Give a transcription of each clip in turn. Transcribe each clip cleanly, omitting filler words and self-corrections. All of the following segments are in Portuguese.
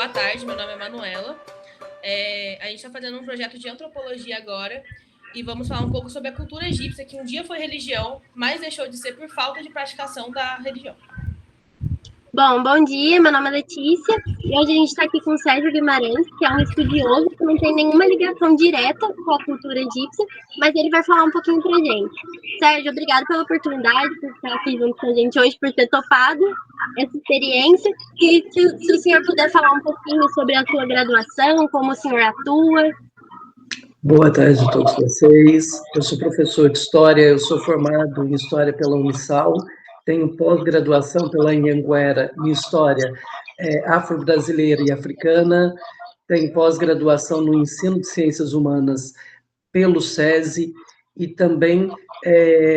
Boa tarde, meu nome é Manuela. A gente está fazendo um projeto de antropologia agora e vamos falar um pouco sobre a cultura egípcia, que um dia foi religião, mas deixou de ser por falta de praticação da religião. Bom dia, meu nome é Letícia e hoje a gente está aqui com o Sérgio Guimarães, que é um estudioso que não tem nenhuma ligação direta com a cultura egípcia, mas ele vai falar um pouquinho para a gente. Sérgio, obrigado pela oportunidade, por estar aqui junto com a gente hoje, por ter topado essa experiência. E se o senhor puder falar um pouquinho sobre a sua graduação, como o senhor atua. Boa tarde a todos vocês. Eu sou professor de História, eu sou formado em História pela Unisal, tenho pós-graduação pela Anhanguera em História Afro-Brasileira e Africana, tenho pós-graduação no Ensino de Ciências Humanas pelo SESI e também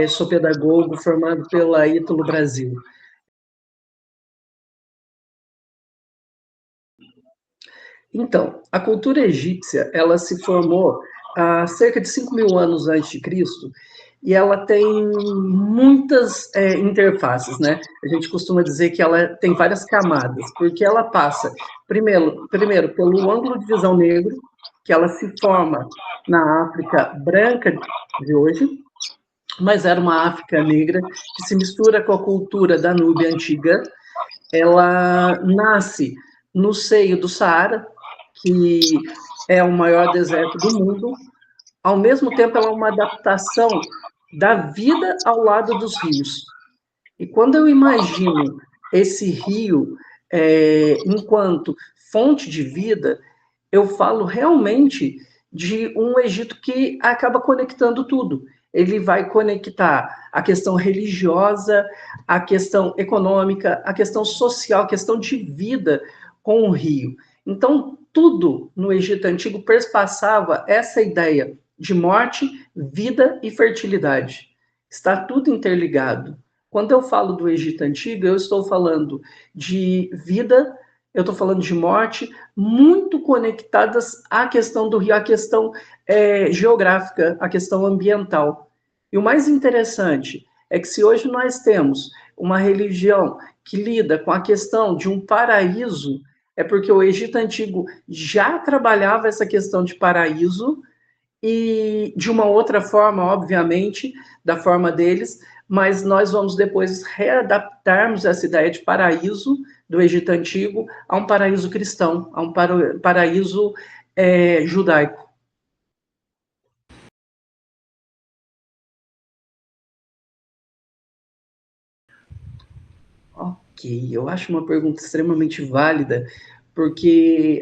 sou pedagogo formado pela Ítalo Brasil. Então, a cultura egípcia, ela se formou há cerca de 5.000 anos antes de Cristo, e ela tem muitas interfaces, né? A gente costuma dizer que ela tem várias camadas, porque ela passa, primeiro pelo ângulo de visão negro, que ela se forma na África branca de hoje, mas era uma África negra que se mistura com a cultura da Núbia antiga. Ela nasce no seio do Saara, que é o maior deserto do mundo. Ao mesmo tempo, ela é uma adaptação da vida ao lado dos rios. E quando eu imagino esse rio enquanto fonte de vida, eu falo realmente de um Egito que acaba conectando tudo. Ele vai conectar a questão religiosa, a questão econômica, a questão social, a questão de vida com o rio. Então, tudo no Egito Antigo perspassava essa ideia de morte, vida e fertilidade. Está tudo interligado. Quando eu falo do Egito Antigo, eu estou falando de vida, eu estou falando de morte, muito conectadas à questão do rio, à questão geográfica, à questão ambiental. E o mais interessante é que se hoje nós temos uma religião que lida com a questão de um paraíso, é porque o Egito Antigo já trabalhava essa questão de paraíso e de uma outra forma, obviamente, da forma deles, mas nós vamos depois readaptarmos essa ideia de paraíso do Egito Antigo a um paraíso cristão, a um paraíso judaico. Ok, eu acho uma pergunta extremamente válida, porque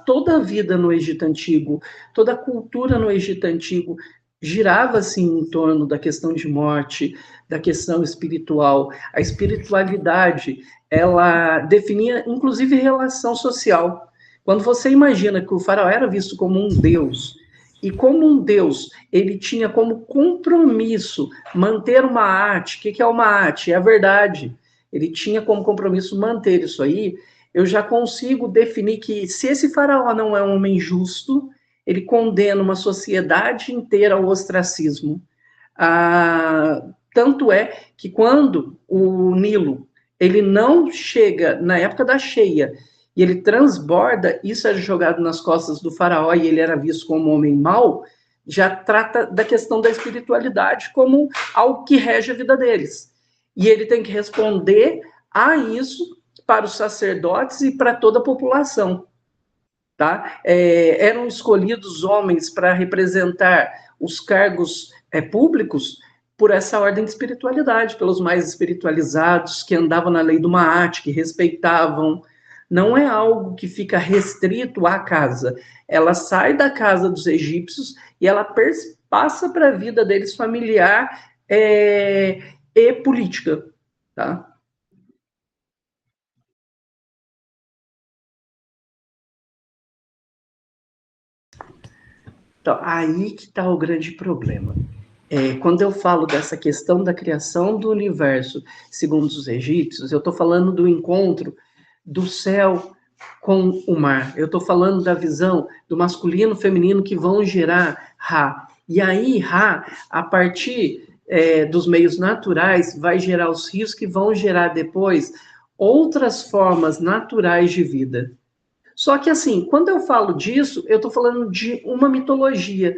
toda a vida no Egito Antigo, toda a cultura no Egito Antigo girava assim em torno da questão de morte, da questão espiritual. A espiritualidade, ela definia inclusive relação social. Quando você imagina que o faraó era visto como um deus, e como um deus, ele tinha como compromisso manter uma arte. O que é uma arte? É a verdade. Ele tinha como compromisso manter isso aí. Eu já consigo definir que se esse faraó não é um homem justo, ele condena uma sociedade inteira ao ostracismo. Tanto é que quando o Nilo ele não chega na época da cheia e ele transborda, isso era jogado nas costas do faraó e ele era visto como um homem mau, já trata da questão da espiritualidade como algo que rege a vida deles. E ele tem que responder a isso para os sacerdotes e para toda a população. Tá? Eram escolhidos homens para representar os cargos públicos por essa ordem de espiritualidade, pelos mais espiritualizados, que andavam na lei do Maat, que respeitavam. Não é algo que fica restrito à casa. Ela sai da casa dos egípcios e ela passa para a vida deles familiar e política. Tá? Então, aí que está o grande problema. Quando eu falo dessa questão da criação do universo, segundo os egípcios, eu estou falando do encontro do céu com o mar. Eu estou falando da visão do masculino e feminino que vão gerar Ra. E aí, Ra, a partir dos meios naturais, vai gerar os rios que vão gerar depois outras formas naturais de vida. Só que, assim, quando eu falo disso, eu estou falando de uma mitologia.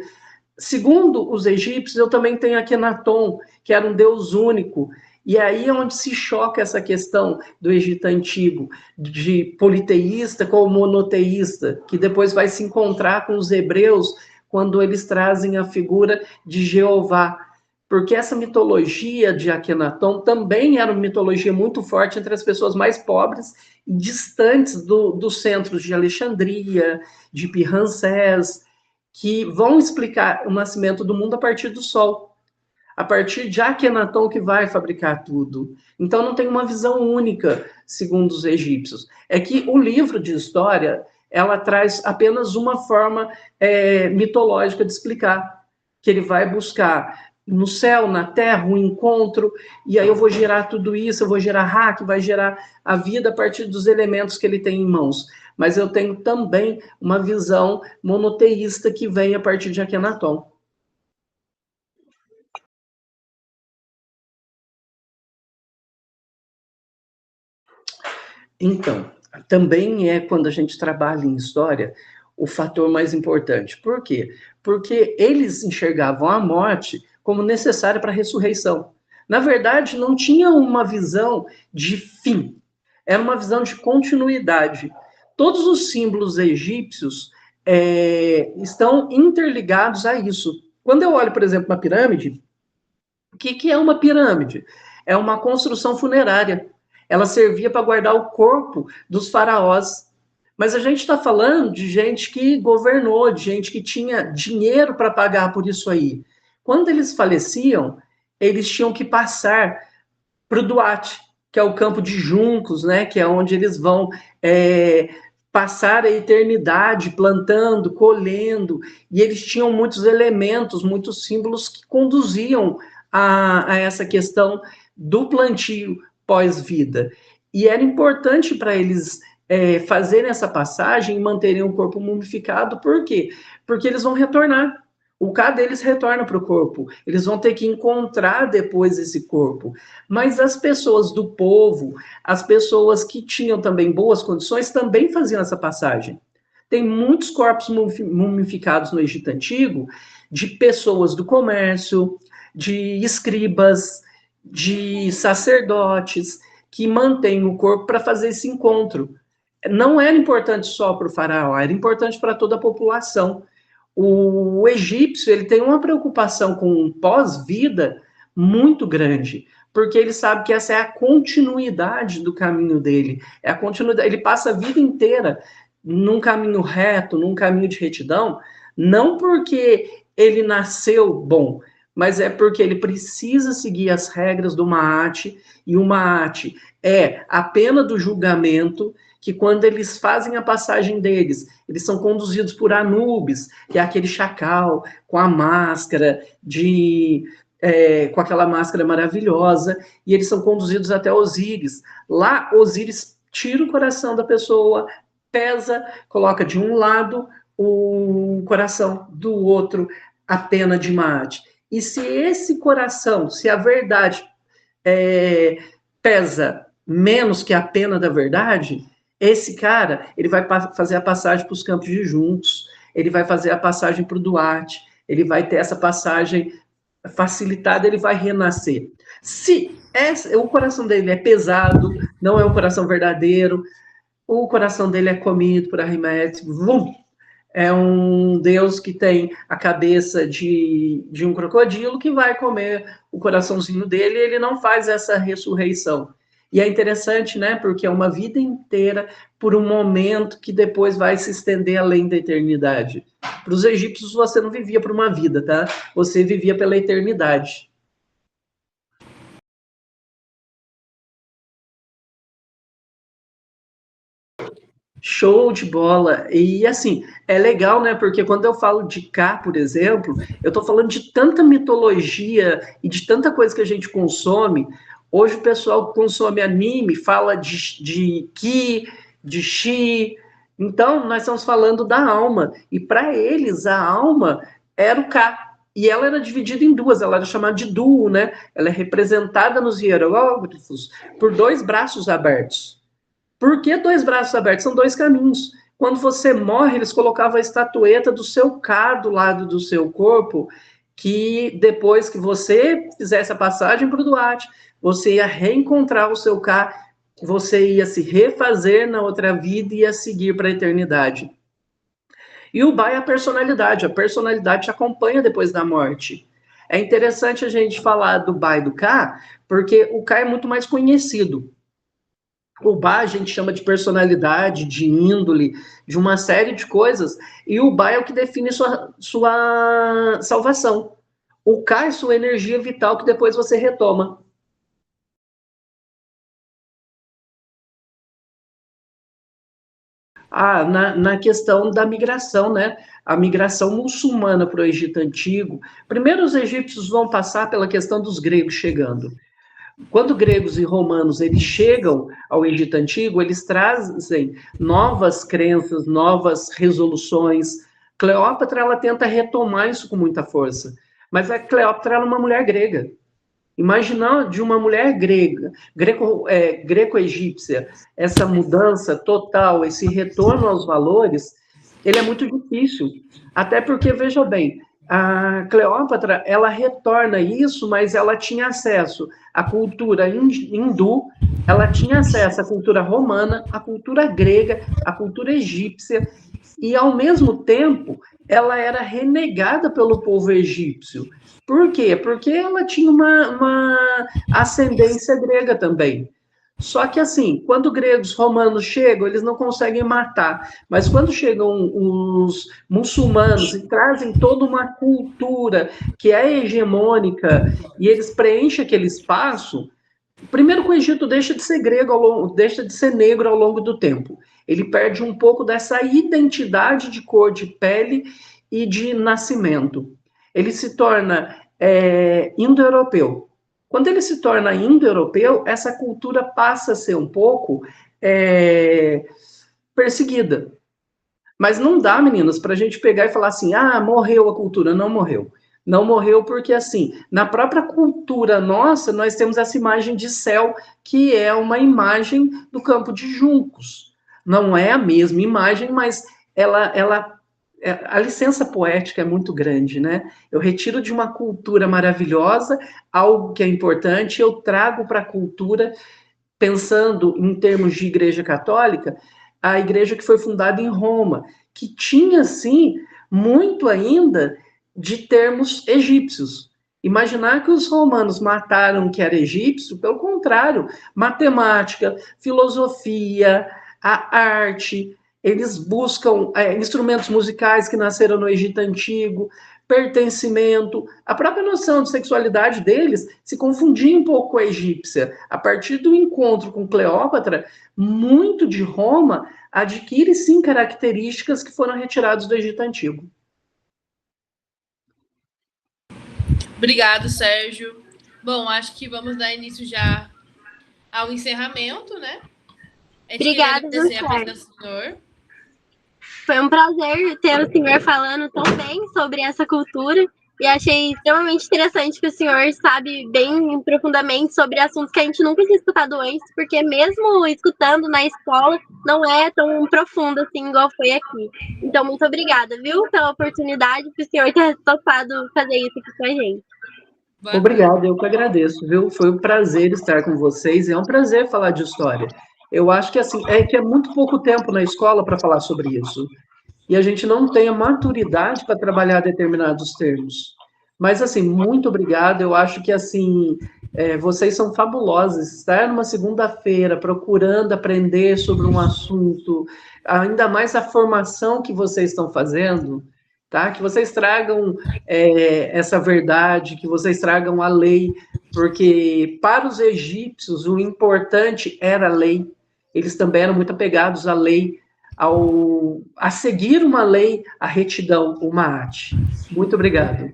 Segundo os egípcios, eu também tenho Akenaton, que era um deus único. E aí é onde se choca essa questão do Egito Antigo, de politeísta com monoteísta, que depois vai se encontrar com os hebreus quando eles trazem a figura de Jeová. Porque essa mitologia de Akenaton também era uma mitologia muito forte entre as pessoas mais pobres e distantes dos centros de Alexandria, de Pi-Ramsés, que vão explicar o nascimento do mundo a partir do Sol, a partir de Akenaton que vai fabricar tudo. Então não tem uma visão única, segundo os egípcios. É que o livro de história, ela traz apenas uma forma mitológica de explicar, que ele vai buscar no céu, na terra, um encontro, e aí eu vou gerar tudo isso, eu vou gerar Ra, que vai gerar a vida a partir dos elementos que ele tem em mãos. Mas eu tenho também uma visão monoteísta que vem a partir de Akenaton. Então, também é quando a gente trabalha em história o fator mais importante. Por quê? Porque eles enxergavam a morte como necessária para a ressurreição. Na verdade, não tinha uma visão de fim, era uma visão de continuidade. Todos os símbolos egípcios estão interligados a isso. Quando eu olho, por exemplo, uma pirâmide, o que é uma pirâmide? É uma construção funerária. Ela servia para guardar o corpo dos faraós. Mas a gente está falando de gente que governou, de gente que tinha dinheiro para pagar por isso aí. Quando eles faleciam, eles tinham que passar para o Duat, que é o campo de juncos, né? Que é onde eles vão passar a eternidade plantando, colhendo, e eles tinham muitos elementos, muitos símbolos que conduziam a essa questão do plantio pós-vida. E era importante para eles fazerem essa passagem e manterem o corpo mumificado, por quê? Porque eles vão retornar. O K deles retorna para o corpo. Eles vão ter que encontrar depois esse corpo. Mas as pessoas do povo, as pessoas que tinham também boas condições, também faziam essa passagem. Tem muitos corpos mumificados no Egito Antigo de pessoas do comércio, de escribas, de sacerdotes, que mantêm o corpo para fazer esse encontro. Não era importante só para o faraó, era importante para toda a população. O egípcio, ele tem uma preocupação com pós-vida muito grande, porque ele sabe que essa é a continuidade do caminho dele. É a continuidade, ele passa a vida inteira num caminho reto, num caminho de retidão, não porque ele nasceu bom, mas é porque ele precisa seguir as regras do Ma'at, e o Ma'at é a pena do julgamento, que quando eles fazem a passagem deles, eles são conduzidos por Anubis, que é aquele chacal com a máscara, com aquela máscara maravilhosa, e eles são conduzidos até Osíris. Lá, Osíris tira o coração da pessoa, pesa, coloca de um lado o coração, do outro a pena de Ma'at. E se esse coração, se a verdade pesa menos que a pena da verdade, esse cara, ele vai fazer a passagem para os campos de juntos, ele vai fazer a passagem para o Duat, ele vai ter essa passagem facilitada, ele vai renascer. Se o coração dele é pesado, não é um coração verdadeiro, o coração dele é comido por Ahimet, é um deus que tem a cabeça de um crocodilo que vai comer o coraçãozinho dele, e ele não faz essa ressurreição. E é interessante, né, porque é uma vida inteira por um momento que depois vai se estender além da eternidade. Para os egípcios, você não vivia por uma vida, tá? Você vivia pela eternidade. Show de bola. E assim, é legal, né? Porque quando eu falo de K, por exemplo, eu estou falando de tanta mitologia e de tanta coisa que a gente consome. Hoje o pessoal que consome anime fala de Ki, de Shi. Então, nós estamos falando da alma. E para eles, a alma era o K. E ela era dividida em duas, ela era chamada de duo, né? Ela é representada nos hieróglifos por dois braços abertos. Por que dois braços abertos? São dois caminhos. Quando você morre, eles colocavam a estatueta do seu Ka do lado do seu corpo, que depois que você fizesse a passagem para o Duat, você ia reencontrar o seu Ka, você ia se refazer na outra vida e ia seguir para a eternidade. E o Ba é a personalidade te acompanha depois da morte. É interessante a gente falar do Ba e do Ka, porque o Ka é muito mais conhecido. O Ba a gente chama de personalidade, de índole, de uma série de coisas, e o Ba é o que define sua salvação. O Ka é sua energia vital que depois você retoma. Na questão da migração, né? A migração muçulmana para o Egito Antigo. Primeiro, os egípcios vão passar pela questão dos gregos chegando. Quando gregos e romanos eles chegam ao Egito Antigo, eles trazem novas crenças, novas resoluções. Cleópatra ela tenta retomar isso com muita força, mas a Cleópatra era uma mulher grega. Imaginar de uma mulher grega, greco-egípcia, essa mudança total, esse retorno aos valores, ele é muito difícil. Até porque, veja bem, a Cleópatra, ela retorna isso, mas ela tinha acesso à cultura hindu, ela tinha acesso à cultura romana, à cultura grega, à cultura egípcia, e, ao mesmo tempo, ela era renegada pelo povo egípcio. Por quê? Porque ela tinha uma ascendência grega também. Só que, assim, quando gregos romanos chegam, eles não conseguem matar. Mas quando chegam os muçulmanos e trazem toda uma cultura que é hegemônica e eles preenchem aquele espaço, primeiro que o Egito deixa de ser grego, deixa de ser negro ao longo do tempo. Ele perde um pouco dessa identidade de cor de pele e de nascimento. Ele se torna indo-europeu. Quando ele se torna indo-europeu, essa cultura passa a ser um pouco perseguida. Mas não dá, meninas, para a gente pegar e falar assim, morreu a cultura. Não morreu. Não morreu porque, assim, na própria cultura nossa, nós temos essa imagem de céu, que é uma imagem do campo de juncos. Não é a mesma imagem, mas a licença poética é muito grande, né? Eu retiro de uma cultura maravilhosa algo que é importante, eu trago para a cultura, pensando em termos de igreja católica, a igreja que foi fundada em Roma, que tinha, sim, muito ainda de termos egípcios. Imaginar que os romanos mataram o que era egípcio, pelo contrário, matemática, filosofia, a arte, eles buscam instrumentos musicais que nasceram no Egito Antigo, pertencimento, a própria noção de sexualidade deles se confundia um pouco com a egípcia. A partir do encontro com Cleópatra, muito de Roma adquire, sim, características que foram retiradas do Egito Antigo. Obrigado, Sérgio. Bom, acho que vamos dar início já ao encerramento, né? Obrigada, senhor. Foi um prazer ter o senhor falando tão bem sobre essa cultura e achei extremamente interessante que o senhor sabe bem profundamente sobre assuntos que a gente nunca tinha escutado antes, porque mesmo escutando na escola, não é tão profundo assim igual foi aqui. Então, muito obrigada, viu, pela oportunidade que o senhor ter topado fazer isso aqui com a gente. Obrigado, eu que agradeço, viu? Foi um prazer estar com vocês, é um prazer falar de história. Eu acho que, assim, que é muito pouco tempo na escola para falar sobre isso. E a gente não tem a maturidade para trabalhar determinados termos. Mas, assim, muito obrigado. Eu acho que, assim, vocês são fabulosos. Estar numa segunda-feira procurando aprender sobre um assunto, ainda mais a formação que vocês estão fazendo, tá? Que vocês tragam essa verdade, que vocês tragam a lei, porque para os egípcios o importante era a lei. Eles também eram muito apegados à lei, a seguir uma lei, a retidão, o Ma'at. Muito obrigado.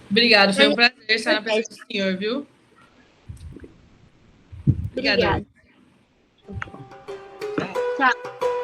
Obrigado, foi um prazer estar na presença do senhor, viu? Obrigada. Tchau.